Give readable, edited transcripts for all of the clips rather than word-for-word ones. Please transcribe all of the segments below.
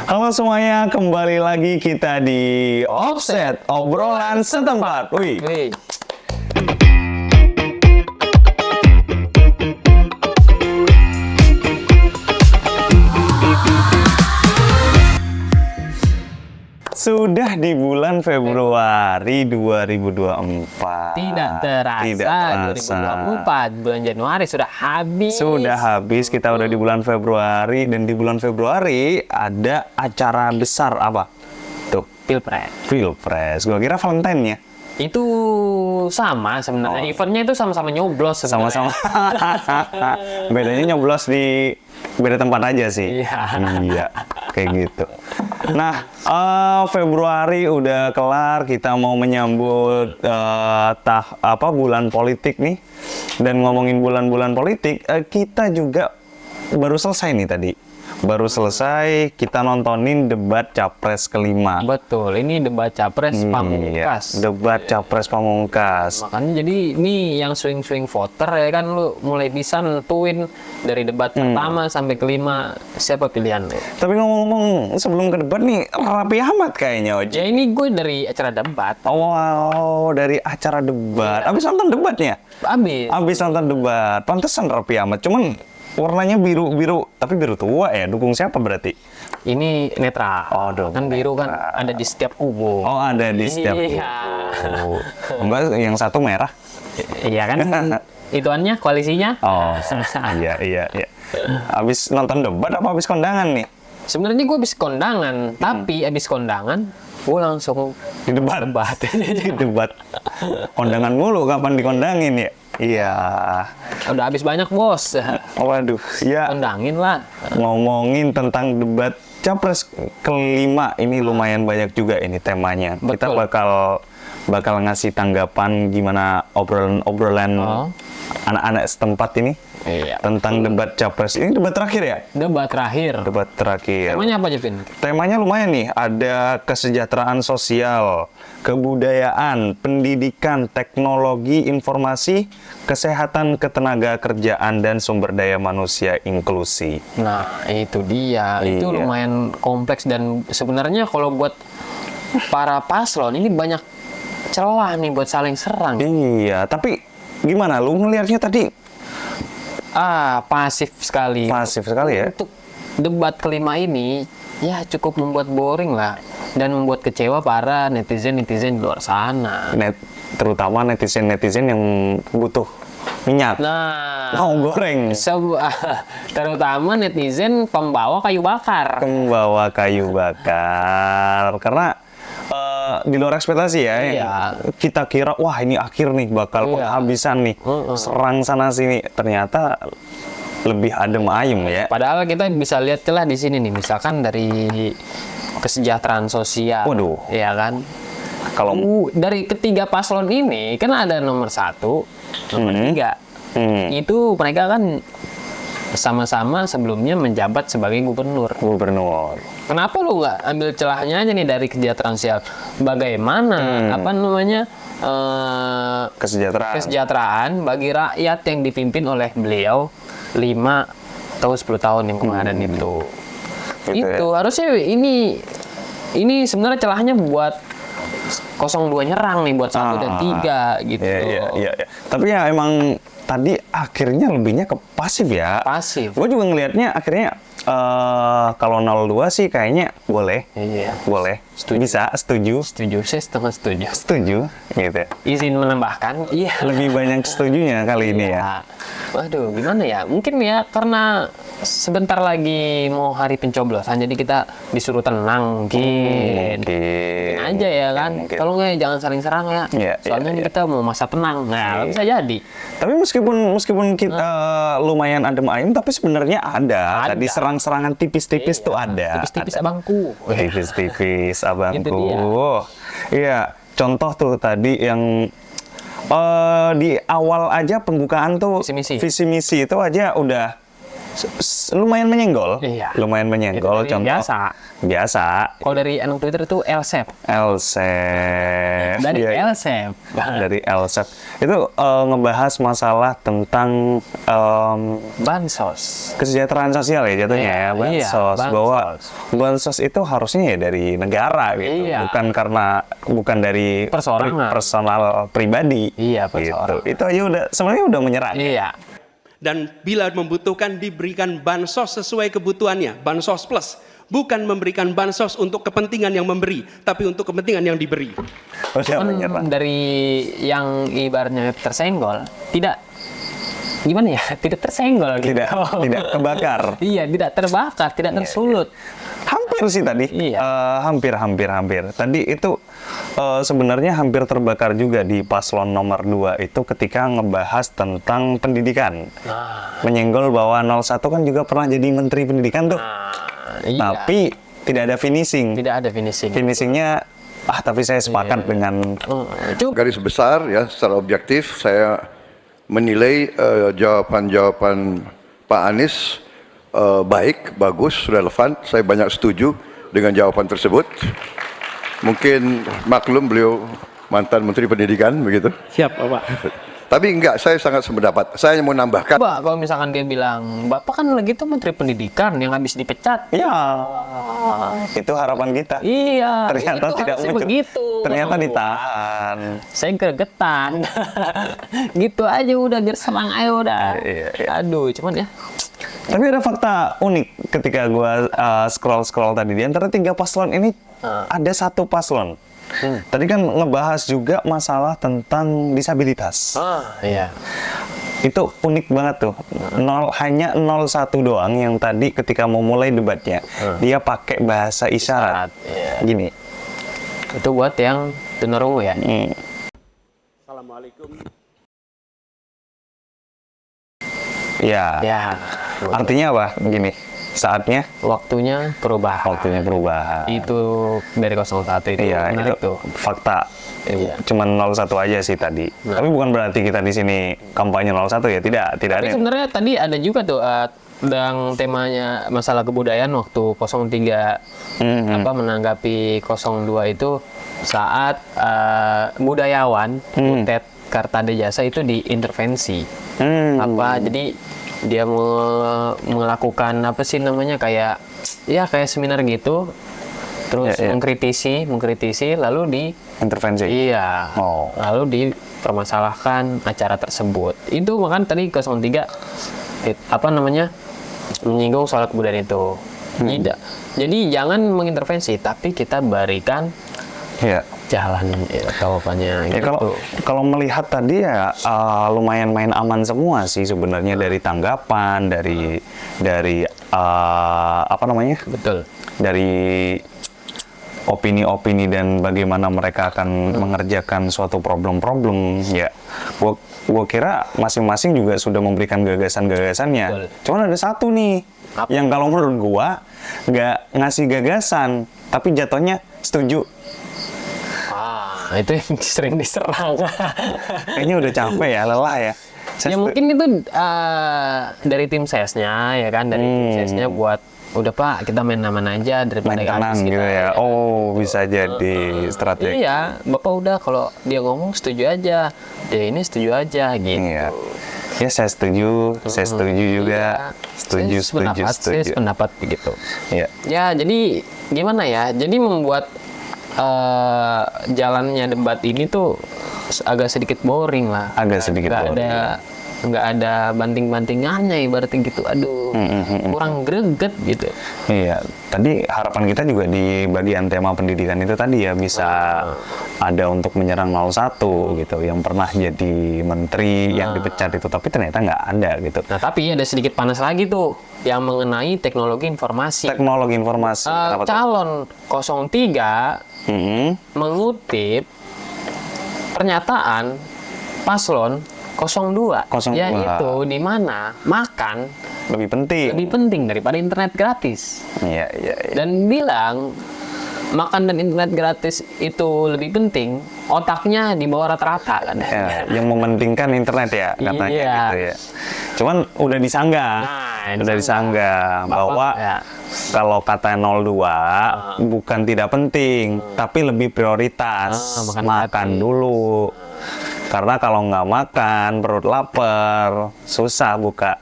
Halo semuanya, kembali lagi kita di Offset, obrolan setempat. Wih. Wih. Sudah di bulan Februari 2024. Tidak terasa, 2024, bulan Januari sudah habis. Sudah habis, kita udah di bulan Februari. Dan di bulan Februari ada acara besar apa? Tuh, Pilpres. Pilpres. Gua kira Valentine ya. Itu sama sebenarnya. Eventnya itu sama-sama nyoblos sebenarnya. Sama-sama. Bedanya nyoblos di beda tempat aja sih. Iya. Iya, kayak gitu. Nah, Februari udah kelar, kita mau menyambut bulan politik nih. Dan ngomongin bulan-bulan politik, kita juga baru selesai nih tadi. Baru selesai kita nontonin debat Capres kelima. Betul, ini debat Capres Pamungkas. Iya, debat Capres Pamungkas. Makanya jadi ini yang swing-swing voter ya kan, lu mulai bisa nentuin dari debat pertama sampai kelima siapa pilihan lu. Tapi ngomong-ngomong sebelum ke debat nih, rapi amat kayaknya, Oj. Ya ini gue dari acara debat. Wow, dari acara debat. Abis nonton debatnya? Abis nonton debat. Pantesan rapi amat. Cuman warnanya biru-biru, tapi biru tua ya. Dukung siapa berarti? Ini netral. Oh, dong. Kan biru kan ada di setiap kubu. Oh, ada di setiap Iya. kubu. Enggak, yang satu merah. Iya kan? Ituannya, koalisinya. Oh, iya. Abis nonton debat apa abis kondangan nih? Sebenarnya gue habis kondangan, tapi habis kondangan gue langsung Di debat. Di debat. Kondangan mulu, kapan dikondangin ya? Iya. Udah habis banyak bos. Waduh, ya. Kondangin lah. Ngomongin tentang debat Capres kelima, ini lumayan banyak juga ini temanya. Betul. Kita bakal ngasih tanggapan gimana obrolan anak-anak setempat ini. Iya. Tentang debat Capres. Ini debat terakhir ya? Debat terakhir. Debat terakhir. Temanya apa, Jevin? Temanya lumayan nih, ada kesejahteraan sosial, kebudayaan, pendidikan, teknologi, informasi, kesehatan, ketenaga kerjaan, dan sumber daya manusia inklusi. Nah, itu dia. Itu Iya. lumayan kompleks dan sebenarnya kalau buat para paslon ini banyak celah nih buat saling serang. Iya, tapi gimana? Lu ngelihatnya tadi Pasif sekali. pasif sekali ya? Untuk debat kelima ini, ya cukup membuat boring lah. Dan membuat kecewa para netizen-netizen di luar sana. Terutama netizen-netizen yang butuh minyak. Nah, Mau goreng. terutama netizen pembawa kayu bakar. Membawa kayu bakar. Karena di luar ekspektasi ya. Iya. Kita kira, wah ini akhir nih, bakal penghabisan nih. Serang sana sini. Ternyata lebih adem ayem ya. Padahal kita bisa lihat celah di sini nih, misalkan dari kesejahteraan sosial. Waduh. Iya kan? Kalau Dari ketiga paslon ini, kan ada nomor 1, nomor 3. Itu mereka kan sama-sama sebelumnya menjabat sebagai gubernur. Kenapa lu nggak ambil celahnya aja nih dari kesejahteraan sosial? Bagaimana kesejahteraan bagi rakyat yang dipimpin oleh beliau 5 atau 10 tahun yang kemarin itu. Gitu ya. Harusnya ini sebenarnya celahnya buat 02 nyerang nih buat 1 dan 3 gitu. Iya. Tapi ya emang tadi akhirnya lebihnya ke pasif ya. Pasif. Gue juga ngelihatnya akhirnya kalau 02 sih kayaknya boleh. Iya. Boleh. Setuju. Bisa, setuju. Setuju, saya setengah setuju. Setuju, gitu. Izin menambahkan, iya. Lebih banyak setujunya kali ini ya. Waduh, gimana ya? Mungkin ya karena sebentar lagi mau hari pencoblosan, jadi kita disuruh tenang mungkin. Mungkin Aja ya kan. Mungkin. Kalau nggak jangan saling serang ya. Iya, Soalnya iya. kita mau masa tenang. Nah, bisa jadi. Tapi meskipun kita lumayan adem ayem, tapi sebenarnya ada. Tadi serang-serangan tipis-tipis tuh ada. Tipis-tipis abangku. Tipis-tipis abangku. Itu dia. Iya, contoh tuh tadi yang di awal aja pembukaan tuh Visi misi. visi misi itu aja udah lumayan menyenggol. Iya. Lumayan menyenggol. Itu Contoh biasa. Kalau dari anak Twitter itu Elsep. Elsep. Dari Iya, Elsep. dari Elsep. Itu ngebahas masalah tentang Bansos. kesejahteraan sosial ya jatuhnya Iya, ya, bansos. bansos. Bahwa bansos itu harusnya ya dari negara gitu, Iya. bukan dari Perseorangan. personal pribadi. Iya, gitu. perseorangan. Itu aja sebenarnya udah menyerang. Iya. Dan bila membutuhkan diberikan bansos sesuai kebutuhannya, bansos plus. Bukan memberikan bansos untuk kepentingan yang memberi, tapi untuk kepentingan yang diberi. Udah menyerang. Dari yang ibaratnya tersenggol, tidak gimana ya? Tidak tersenggol gitu. Tidak kebakar. Iya, tidak terbakar, tidak tersulut. Hampir sih tadi. Iya. Hampir. Tadi itu sebenarnya hampir terbakar juga di paslon nomor 2 itu ketika ngebahas tentang pendidikan. Menyenggol bahwa 01 kan juga pernah jadi menteri pendidikan tuh. Iya. Tapi tidak ada finishing. Tidak ada finishing. Finishingnya, tapi saya sepakat dengan Garis besar ya, secara objektif saya menilai jawaban-jawaban Pak Anies baik, bagus, relevan. Saya banyak setuju dengan jawaban tersebut. Mungkin maklum beliau mantan Menteri Pendidikan begitu. Siap, Bapak. Tapi enggak, saya sangat sependapat. Saya mau nambahkan. Pak, kalau misalkan dia bilang, Bapak kan lagi tuh Menteri Pendidikan yang habis dipecat. ya itu harapan kita. Iya. Ternyata itu tidak harusnya muncul. begitu. Ternyata ditahan. Saya gregetan. Gitu aja udah biar senang ayo udah. Iya. Aduh, cuman ya. Tapi ada fakta unik ketika gua scroll tadi. Di antara 3 paslon ini ada 1 paslon. Tadi kan ngebahas juga masalah tentang disabilitas. Iya. Itu unik banget tuh. Hanya 01 doang yang tadi ketika mau mulai debatnya, dia pakai bahasa isyarat. Iya. Gini. Itu buat yang tunarungu ya. Assalamualaikum. Ya. Ya. Artinya apa? Gini. Saatnya Waktunya perubahan. perubahan. Itu dari 01 itu Iya, menarik itu tuh. fakta. Iya. Cuman 01 aja sih tadi. Tapi bukan berarti kita di sini kampanye 01 ya. Tidak Tapi ada. sebenarnya tadi ada juga tuh yang temanya masalah kebudayaan waktu 03 menanggapi 02 itu saat budayawan Butet Kartadejasa itu diintervensi. Jadi dia melakukan apa sih namanya kayak seminar gitu, terus mengkritisi lalu Intervensi. Iya. Oh. Lalu dipermasalahkan acara tersebut. Itu makan tadi 03 menyinggung soal kebudayaan itu. Tidak. Jadi jangan mengintervensi, tapi kita berikan Iya. jalan jawabannya Ya, gitu. kalau melihat tadi ya lumayan main aman semua sih sebenarnya dari tanggapan dari Betul. dari opini-opini dan bagaimana mereka akan mengerjakan suatu problem-problem ya. Gua kira masing-masing juga sudah memberikan gagasan-gagasannya. Betul. Cuman ada satu nih yang kalau menurut gua nggak ngasih gagasan tapi jatuhnya setuju. Itu yang sering diserang. Kayaknya udah capek ya, lelah ya. Ya mungkin itu dari tim sesnya ya kan, dari tim sesnya buat udah Pak kita main aman aja daripada main tenang habis gitu kita. ya. Oh, bisa jadi strategi. Iya, Bapak udah kalau dia ngomong setuju aja, dia ini setuju aja gitu. Iya. Ya saya setuju juga. Iya. Setuju. Saya sependapat begitu. Iya. Ya, jadi gimana ya? Jadi membuat jalannya debat ini tuh agak sedikit boring lah. Agak sedikit boring. Nggak ada banting-bantingannya ibaratnya gitu. Aduh, kurang greget gitu. Iya, tadi harapan kita juga di bagian tema pendidikan itu tadi ya bisa ada untuk menyerang 01 gitu, yang pernah jadi menteri yang dipecat itu, tapi ternyata nggak ada gitu. Nah, tapi ada sedikit panas lagi tuh yang mengenai teknologi informasi. Teknologi informasi. Kenapa tuh? Calon 03 mengutip pernyataan paslon 02, 02. yaitu di mana makan Lebih penting. lebih penting daripada internet gratis. Iya. Dan bilang makan dan internet gratis itu lebih penting, otaknya di bawah rata-rata kan. Ya, yang mementingkan internet ya katanya Iya. gitu ya. Cuman udah disanggah. Nah, udah disanggah bahwa ya. kalau kata 02 bukan tidak penting, tapi lebih prioritas makan dulu. Karena kalau nggak makan, perut lapar, susah buka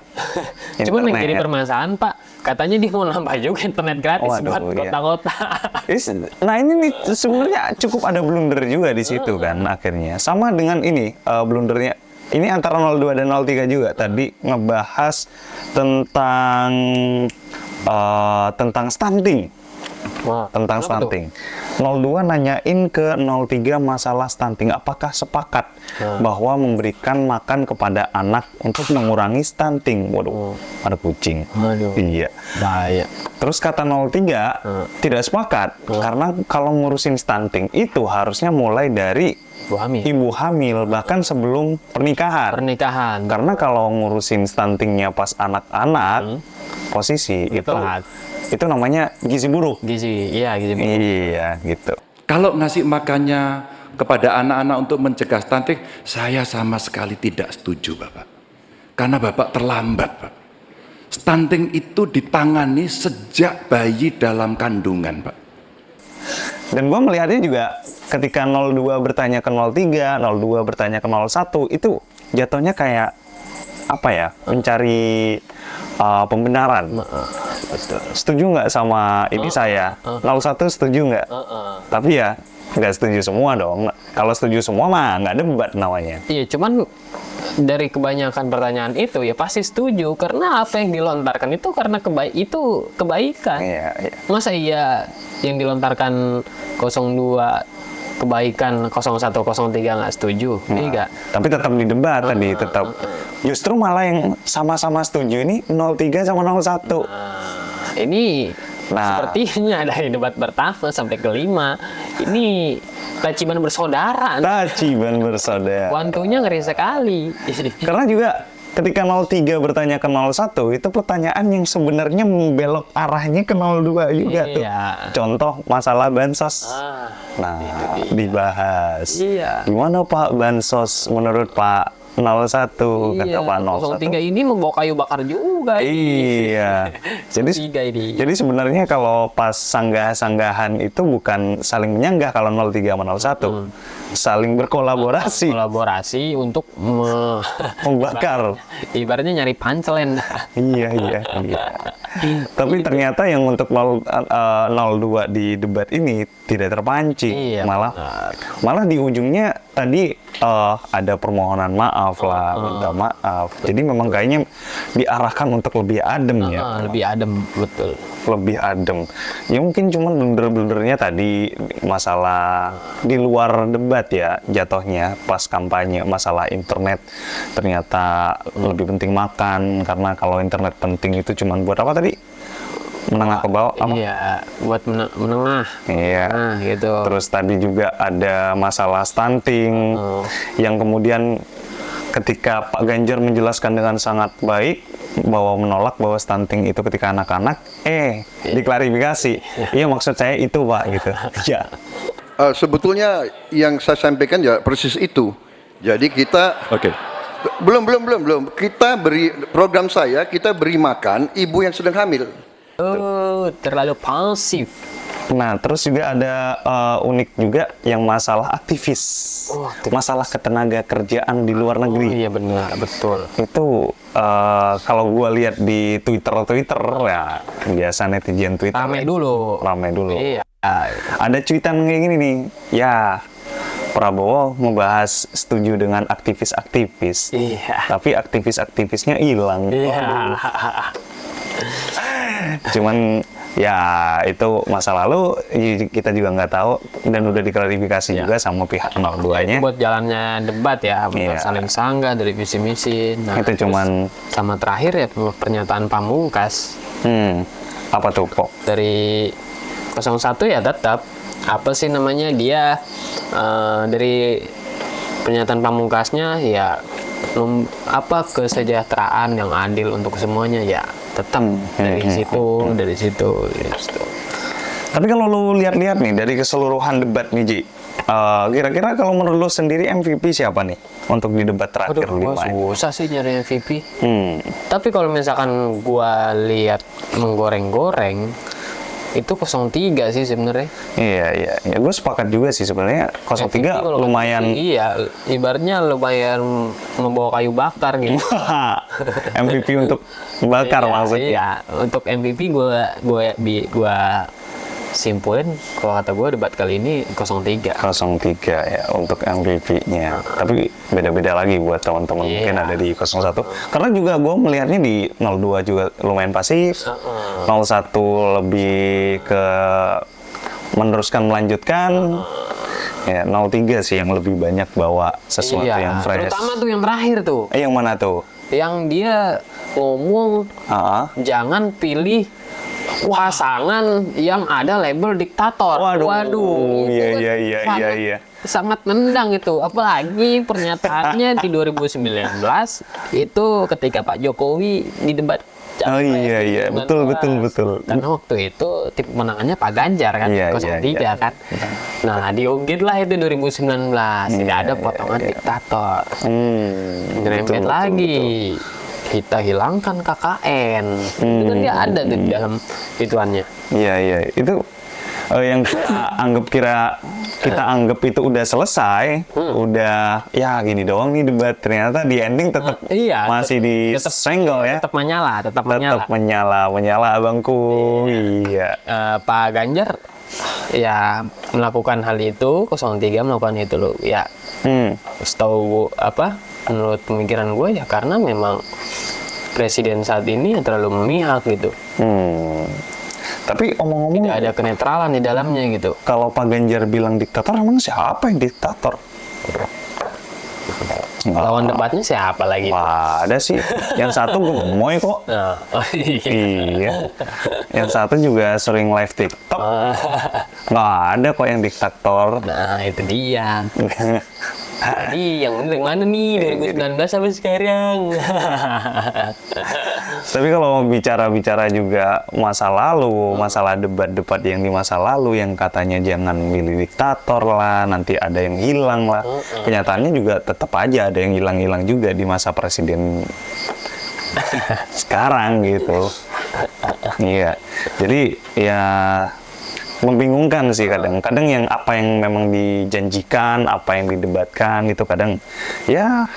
Cuman yang internet. jadi permasalahan Pak, katanya dia mau nambah juga internet gratis Waduh, buat iya. kota-kota. Nah ini nih sebenarnya cukup ada blunder juga di situ kan akhirnya. Sama dengan ini blundernya. Ini antara 02 dan 03 juga tadi ngebahas tentang stunting. Wah, Tentang kenapa tuh? stunting. 02 nanyain ke 03 masalah stunting. Apakah sepakat bahwa memberikan makan kepada anak untuk mengurangi stunting? Waduh, ada kucing. Waduh. Iya. Bahaya. Terus kata 03 tidak sepakat karena kalau ngurusin stunting itu harusnya mulai dari Bu hamil. ibu hamil bahkan sebelum pernikahan. Pernikahan. Karena kalau ngurusin stuntingnya pas anak-anak posisi Telat. itu namanya gizi buruk. Gizi, iya gizi buruk. Iya, gitu. Kalau ngasih makannya kepada anak-anak untuk mencegah stunting, saya sama sekali tidak setuju, Bapak. Karena Bapak terlambat, Pak. Stunting itu ditangani sejak bayi dalam kandungan, Pak. Dan gua melihatnya juga ketika 02 bertanya ke 03, 02 bertanya ke 01, itu jatuhnya kayak apa ya? Mencari pembenaran. Betul. Setuju nggak sama ini saya? 01 setuju nggak? Tapi ya nggak setuju semua dong. Kalau setuju semua mah nggak debat namanya. Iya, cuman dari kebanyakan pertanyaan itu ya pasti setuju karena apa yang dilontarkan itu karena kebaikan. Iya, iya. Masa iya yang dilontarkan 02 kebaikan, 01 03 nggak setuju? Iya. Tapi tetap didebat tadi, tetap. Justru malah yang sama-sama setuju ini 03 sama 01. Ini Nah. sepertinya dari debat pertama sampai kelima ini kewajiban bersaudara. Taciban bersaudara. Wantunya ngeri sekali. Karena juga ketika 03 bertanya ke 01, itu pertanyaan yang sebenarnya membelok arahnya ke 02 juga tuh. Iya. Contoh masalah bansos. Ah, Nah, dibahas. Iya. Gimana Pak bansos menurut Pak 01? Kata iya, Pak 01. 03 ini membawa kayu bakar juga. Iya. Jadi 03 ini. jadi sebenarnya kalau pas sanggah-sanggahan itu bukan saling menyanggah kalau 03 sama 01. Saling berkolaborasi, Kolaborasi untuk membakar. ibaratnya nyari punchline. Iya. Tapi ternyata yang untuk 02 di debat ini tidak terpancing. Iya, Malah di ujungnya tadi ada permohonan maaf lah, minta maaf. Jadi memang kayaknya diarahkan untuk lebih adem ya. Lebih adem, betul. Lebih adem. Ya mungkin cuma blunder-blundernya tadi masalah di luar debat ya jatuhnya pas kampanye masalah internet ternyata lebih penting makan karena kalau internet penting itu cuma buat apa tadi? Menengah ke bawah apa? Iya, buat menengah. Iya. Nah, gitu. Terus tadi juga ada masalah stunting yang kemudian ketika Pak Ganjar menjelaskan dengan sangat baik bahwa menolak bahwa stunting itu ketika anak-anak, diklarifikasi. Iya maksud saya itu Pak gitu. Ya. Sebetulnya yang saya sampaikan ya persis itu. Jadi kita belum. Kita beri program kita beri makan ibu yang sedang hamil. Oh, terlalu pasif. Nah, terus juga ada unik juga yang masalah aktivis. Masalah ketenaga kerjaan di luar negeri. Iya benar, betul. Itu kalau gua lihat di Twitter ya biasa netizen Twitter Rame dulu. Iya. ada cuitan kayak gini nih ya Prabowo membahas setuju dengan aktivis-aktivis tapi aktivis-aktivisnya hilang. Cuman ya itu masa lalu kita juga nggak tahu dan udah diklarifikasi juga sama pihak 02-nya. Buat jalannya debat ya, saling sanggah dari visi-misi. Nah, itu cuman sama terakhir ya pernyataan Pamungkas. Apa tuh kok? Dari 01 ya tetap apa sih namanya dia dari pernyataan Pamungkasnya ya kesejahteraan yang adil untuk semuanya ya tetap dari situ. Tapi kalau lu lihat-lihat nih dari keseluruhan debat nih Ji, Kira-kira kalau menurut lo sendiri MVP siapa nih untuk di debat terakhir Aduh, 5 ini? susah sih nyari MVP. Tapi Tapi kalau misalkan gua lihat menggoreng-goreng, itu 03 sih sebenarnya. iya, gue sepakat juga sih sebenarnya 03 MVP kalau lumayan. iya, ibaratnya lumayan membawa kayu bakar gitu. MVP untuk bakar Iya, maksudnya. Iya, untuk MVP gua simpulin kalau kata gue debat kali ini 03. 03 ya untuk MVP-nya. Tapi beda-beda lagi buat teman-teman Iya. mungkin ada di 01. Karena juga gue melihatnya di 02 juga lumayan pasif. 01 lebih ke meneruskan melanjutkan. Ya, 03 sih yang lebih banyak bawa sesuatu yang fresh. Terutama tuh yang terakhir tuh, Yang mana tuh? yang dia ngomong Ah, jangan pilih pasangan yang ada label diktator. Waduh. Waduh, itu Iya, kan iya, sangat- iya. sangat nendang itu. Apalagi pernyataannya di 2019 itu ketika Pak Jokowi di debat Oh Capres iya, 2019. betul. Karena waktu itu tim pemenangannya Pak Ganjar kan, Iya, 03 kan. Nah, diungkit lah itu 2019. Tidak ada potongan diktator. Nyerempet lagi. Kita hilangkan KKN. Itu kan dia ada tuh di dalam ituannya. Iya, itu yang kita anggap itu udah selesai, udah ya gini doang nih debat. Ternyata di ending tetap Iya, masih disenggol ya. Tetap menyala. Tetap menyala abangku. Iya. Pak Ganjar ya melakukan hal itu, 03 melakukan itu loh. Ya, setahu menurut pemikiran gue ya karena memang presiden saat ini terlalu memihak gitu. Tapi omong-omong, Tidak ada kenetralan di dalamnya gitu. kalau Pak Ganjar bilang diktator, emang siapa yang diktator? Lawan debatnya siapa lagi? Wah, ada sih. Yang satu gemoy kok. Nah, Iya. Yang satu juga sering live TikTok. Nggak ada kok yang diktator. Nah, itu dia. Jadi yang mana nih 2019 sampai sekarang? Tapi kalau bicara juga masa lalu, masalah debat-debat yang di masa lalu yang katanya jangan milih diktator lah, nanti ada yang hilang lah. Kenyataannya juga tetap aja ada yang hilang-hilang juga di masa presiden sekarang gitu. Iya. Jadi ya membingungkan sih kadang yang apa yang memang dijanjikan, apa yang didebatkan itu kadang ya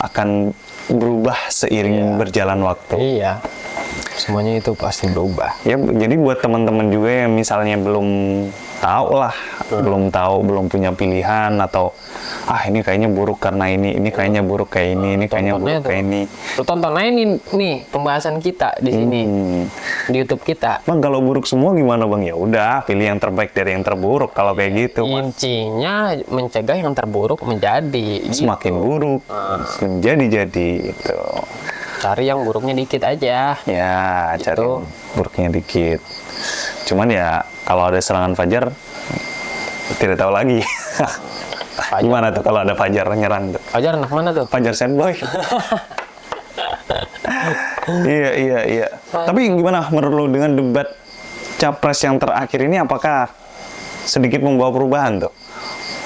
akan berubah seiring berjalan waktu. Iya. Semuanya itu pasti berubah. Ya jadi buat teman-teman juga yang misalnya belum belum punya pilihan atau ini kayaknya buruk karena ini kayaknya buruk kayak ini kayaknya buruk kayak ini. Lu tonton aja nih pembahasan kita di sini di YouTube kita. Bang, kalau buruk semua gimana bang? Ya udah, pilih yang terbaik dari yang terburuk kalau kayak gitu. Mas. Intinya mencegah yang terburuk menjadi Semakin gitu. buruk menjadi itu. Cari yang buruknya dikit aja. Ya, Gitu. cari yang buruknya dikit. Cuman ya kalau ada serangan Fajar tidak tahu lagi. Gimana tuh kalau ada Fajar nyerang tuh? Fajar anak mana tuh? Fajar sad boy. Iya. Tapi gimana menurut lu dengan debat capres yang terakhir ini, apakah sedikit membawa perubahan tuh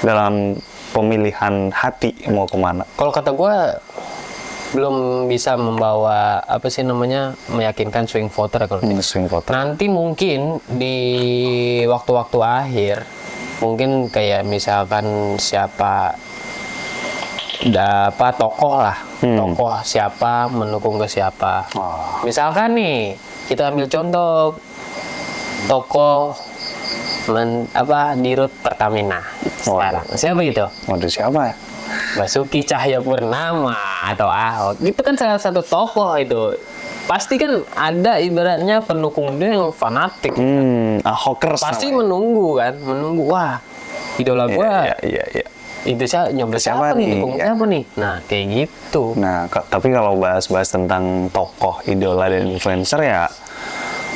dalam pemilihan hati mau kemana? Kalau kata gue belum bisa membawa meyakinkan swing voter kalau Swing voter. nanti mungkin di waktu-waktu akhir mungkin kayak misalkan siapa tokoh siapa mendukung ke siapa. Misalkan nih kita ambil contoh tokoh Dirut Pertamina sekarang. Siapa itu? Waduh, siapa ya? Basuki Cahayapurnama atau Ahok. Itu kan salah satu tokoh itu. Pasti kan ada ibaratnya pendukung dia yang fanatik. Ahokers. Pasti menunggu. Wah, idola gua. Iya. Itu nyoblos siapa nih? Dukung siapa nih? Nah, kayak gitu. Nah, tapi kalau bahas-bahas tentang tokoh, idola, dan influencer ya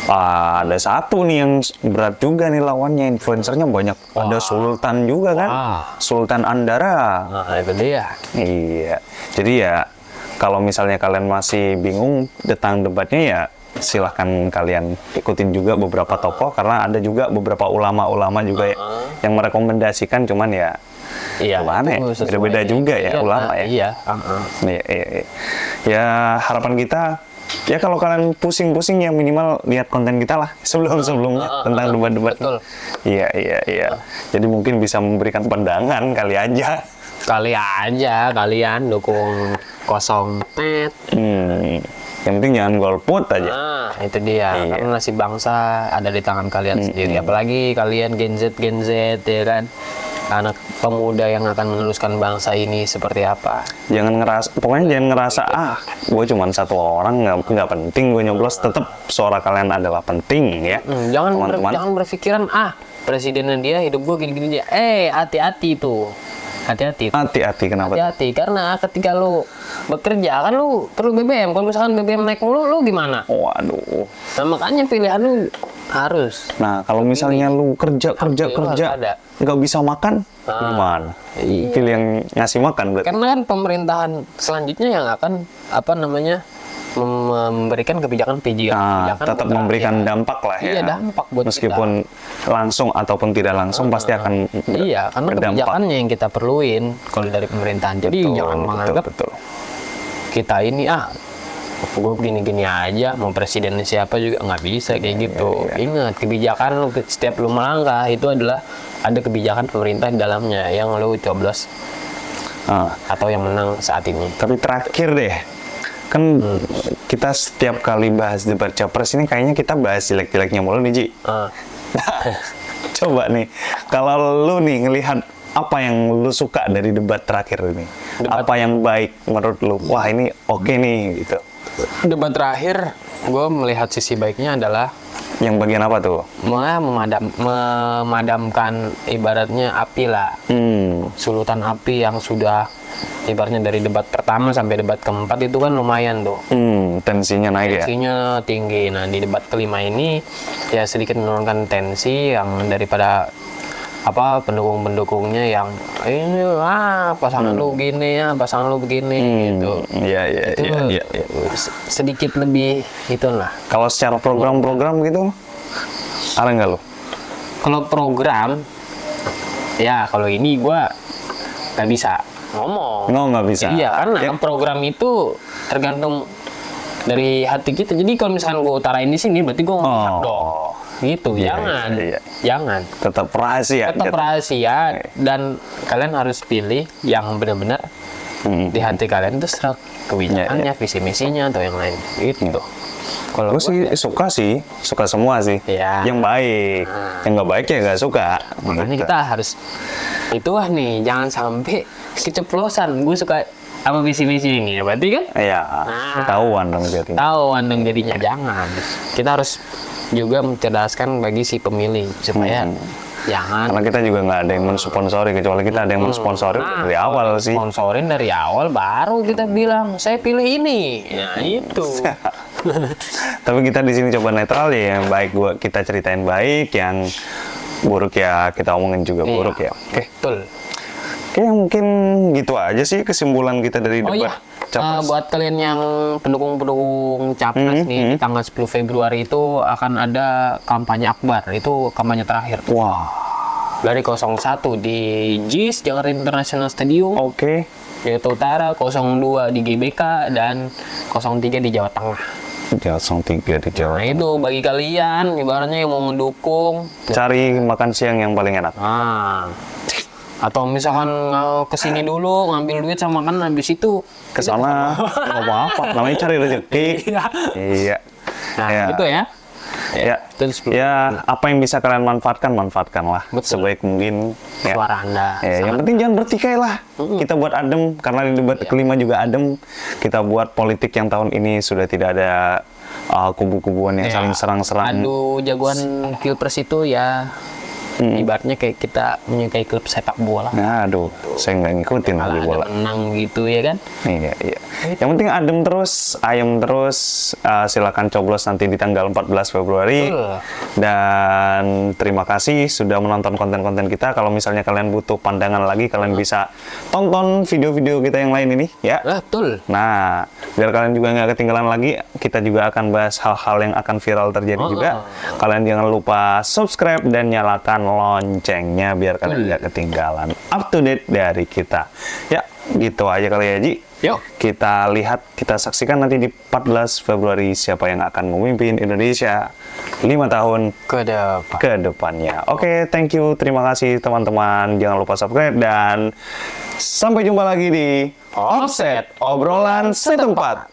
ada satu nih yang berat juga nih lawannya. Influencernya banyak. Ada Sultan juga kan? Sultan Andara. Nah, itu dia. Iya. Jadi ya kalau misalnya kalian masih bingung tentang debatnya ya silahkan kalian ikutin juga beberapa tokoh, karena ada juga beberapa ulama-ulama juga yang merekomendasikan, cuman ya gimana ya, beda-beda juga ya ulama ya. Iya. Iya. Ya harapan kita ya kalau kalian pusing-pusing ya minimal lihat konten kita lah sebelum-sebelumnya tentang debat-debat. Betul. Iya. Jadi mungkin bisa memberikan pandangan kali aja. Kalian dukung kosong tet. Yang penting jangan golput aja. Nah, itu dia. Iya. Karena nasib bangsa ada di tangan kalian sendiri. Apalagi kalian Gen Z ya kan. Anak pemuda yang akan meneruskan bangsa ini seperti apa. Pokoknya jangan ngerasa gue cuma satu orang nggak penting gue nyoblos. Tetap suara kalian adalah penting ya. Jangan berpikiran presidennya dia hidup gue gini-gini aja. Hati-hati tuh. Hati-hati kenapa? Hati-hati karena ketika lu bekerja kan lu perlu BBM. Kalau misalkan BBM naik mulu, lu gimana? Waduh. Nah, makanya pilihan lu harus. Nah, kalau misalnya lu kerja nggak bisa makan, gimana? Pilih yang ngasih makan berarti. Karena kan pemerintahan selanjutnya yang akan memberikan kebijakan tetap memberikan dampak lah ya. Iya, dampak buat meskipun kita. Langsung ataupun tidak langsung pasti akan karena kebijakannya yang kita perluin kalau dari pemerintahan. Jadi jangan menganggap kita ini gue gini-gini aja, mau presidennya siapa juga nggak bisa kayak gitu. Ingat, kebijakan lu setiap lu melangkah itu adalah ada kebijakan pemerintah di dalamnya yang lu coblos atau yang menang saat ini. Tapi terakhir deh, kan kita setiap kali bahas debat capres ini kayaknya kita bahas jelek-jeleknya mulu nih, Ji. Coba nih, kalau lu nih ngelihat apa yang lu suka dari debat terakhir ini, apa yang baik menurut lu? Wah, ini oke nih gitu. Debat terakhir, gue melihat sisi baiknya adalah yang bagian apa tuh? Memadamkan ibaratnya api lah. Sulutan api yang sudah ibaratnya dari debat pertama sampai debat keempat itu kan lumayan tuh. Tensinya naik ya? Tensinya tinggi. Nah, di debat kelima ini ya sedikit menurunkan tensi yang daripada pendukung-pendukungnya yang ini pasangan lu gini ya, pasangan lu begini gitu. Iya. Sedikit lebih itulah. Kalau secara program-program gitu, ada nggak lo? Kalau program, ya kalau ini gua nggak bisa ngomong. Nggak bisa. Iya, karena program itu tergantung dari hati kita. Jadi kalau misalkan gua utarain di sini, berarti gua ngomong dong. Gitu, jangan. Tetap rahasia dan kalian harus pilih yang benar-benar di hati kalian itu serak kebijakannya, visi misinya atau yang lain gitu. Kalau gue sih suka semua sih. Yang baik, yang nggak baik ya nggak suka. Makanya kita harus nih, jangan sampai keceplosan. Gue suka sama visi misi ini, berarti kan? Iya. Ketahuan dong jadinya. Ketahuan dong jadinya, jangan. Kita harus juga mencerdaskan bagi si pemilih supaya jangan. Karena kita juga nggak ada yang mensponsori, kecuali kita ada yang mensponsori dari awal sih. Sponsorin dari awal baru kita bilang saya pilih ini. Nah itu. Tapi kita di sini coba netral ya, yang baik kita ceritain baik, yang buruk ya kita omongin juga buruk ya. Oke. Betul. Oke, mungkin gitu aja sih kesimpulan kita dari debat capres. Buat kalian yang pendukung capres nih, tanggal 10 Februari itu akan ada kampanye akbar. Itu kampanye terakhir. Wah. Dari 01 di JIS, Jakarta International Stadium. Oke. Jakarta Utara, 02 di GBK, dan 03 di Jawa Tengah. Jawa 03 di Jawa. Nah itu bagi kalian, ibaratnya yang mau mendukung. Cari makan siang yang paling enak. Atau misalkan kesini dulu ngambil duit sama makan, habis itu ke sana nggak apa-apa, namanya cari rezeki. Iya. Nah gitu ya. Ya apa yang bisa kalian manfaatkanlah. Sebaik mungkin suara Anda. Yang penting jangan bertikai lah. Kita buat adem, karena di debat kelima juga adem. Kita buat politik yang tahun ini sudah tidak ada kubu-kubuan yang saling serang-serang. Aduh, jagoan pilpres itu ya Ibaratnya kayak kita menyukai klub sepak bola. Nah, aduh, saya nggak ngikutin lagi Ada bola. menang gitu ya kan. Iya, iya. Yang penting adem terus, ayem terus. Silakan coblos nanti di tanggal 14 Februari. Dan terima kasih sudah menonton konten-konten kita. Kalau misalnya kalian butuh pandangan lagi, kalian bisa tonton video-video kita yang lain ini, ya. Betul. Nah, biar kalian juga nggak ketinggalan lagi, kita juga akan bahas hal-hal yang akan viral terjadi juga. Kalian jangan lupa subscribe dan nyalakan loncengnya biar kalian nggak ketinggalan up to date dari kita. Ya, gitu aja kali ya, Ji. Yuk. Kita lihat, kita saksikan nanti di 14 Februari siapa yang akan memimpin Indonesia 5 tahun ke depannya. Oke, thank you. Terima kasih teman-teman. Jangan lupa subscribe dan sampai jumpa lagi di Offset Obrolan Setempat.